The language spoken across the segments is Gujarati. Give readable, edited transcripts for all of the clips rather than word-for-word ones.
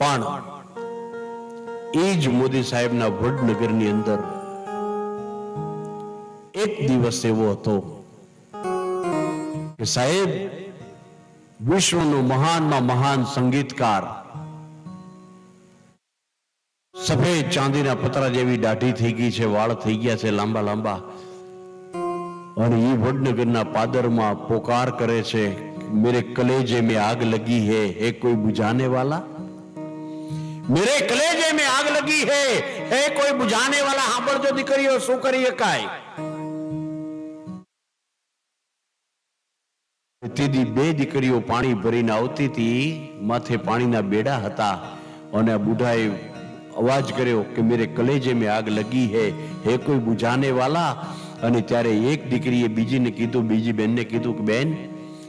પણ એ જ મોદી સાહેબના વડનગરની અંદર એક દિવસ એવો હતો કે સાહેબ વિશ્વનો મહાનમાં મહાન સંગીતકાર, સફેદ ચાંદીના પતરા જેવી દાઢી થઈ ગઈ છે, વાળ થઈ ગયા છે લાંબા લાંબા, અને એ વડનગરના પાદરમાં પોકાર કરે છે, मेरे कलेजे में आग लगी है कोई बुझाने वाला, मेरे कलेजे में आग लगी है कोई बुझाने वाला। સાંભળજો દીકરીઓ, શું કરી શકાય? તેથી બે દીકરીઓ પાણી ભરીને આવતી હતી, માથે પાણીના બેડા હતા, અને આ બુઢાએ અવાજ કર્યો કે મેરે કલેજે में आग लगी है कोई बुझाने वाला। અને ત્યારે એક દીકરીએ બીજીને કીધું, બીજી બેનને કીધું કે બેન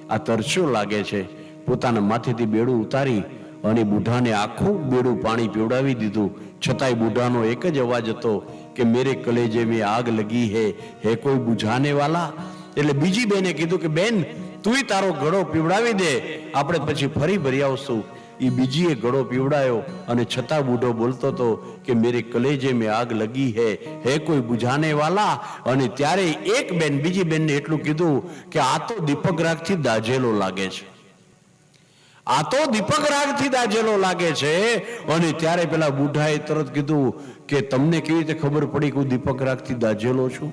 આ તરસ્યો લાગે છે. પોતાના માથેથી બેડું ઉતારી અને બુઢાને આખું બેડું પાણી પીવડાવી દીધું. છતાંય બુઢાનો એક જ અવાજ હતો કે મેરે કલેજે में आग लगी है कोई बुझाने वाला। એટલે બીજી બેને કીધું કે બેન તુંય તારો ઘડો પીવડાવી દે, આપણે પછી ફરી ભરી આવશું. એ બીજીએ ઘડો પીવડાયો, અને છતાં બુઢો બોલતો હતો કે મેરે કલેજે में आग लगी है कोई बुझाने वाला। અને ત્યારે એક બેન બીજી બેનને એટલું કીધું કે આ તો દીપક રાગથી દાઝેલો લાગે છે, આ તો દીપક રાગથી દાઝેલો લાગે છે. અને ત્યારે પેલા બુઢાએ તરત કીધું કે તમને કેવી રીતે ખબર પડી કે હું દીપક રાગથી દાઝેલો છું?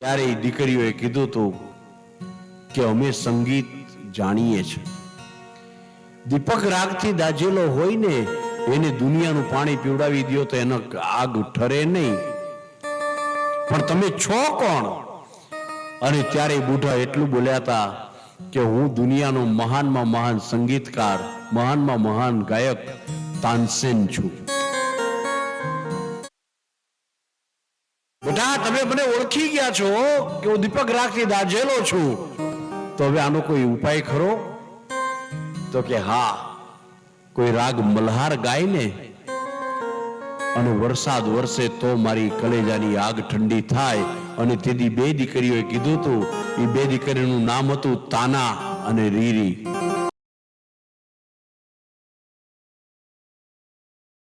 ત્યારે એ દીકરીઓએ કીધું હતું કે અમે સંગીત જાણીએ છીએ, દીપક રાગથી દાઝેલો હોય ને એને દુનિયાનું પાણી પીવડાવી દો તો એનો આગ ઠરે નહીં, પણ તમે છો કોણ? અને ત્યારે બુઢા એટલું બોલ્યા હતા કે હું દુનિયાનો મહાનમાં મહાન સંગીતકાર, મહાનમાં મહાન ગાયક તાનસેન છું. બેટા તમે મને ઓળખી ગયા છો કે હું દીપક રાગથી દાઝેલો છું, તો હવે આનો કોઈ ઉપાય ખરો? તો કે હા, કોઈ રાગ મલ્હાર ગાય ને અને વરસાદ વરસે તો મારી કલેજાની આગ ઠંડી થાય. અને તેથી બે દીકરીઓએ કીધું હતું, એ બે દીકરીનું નામ હતું તાના અને રીરી.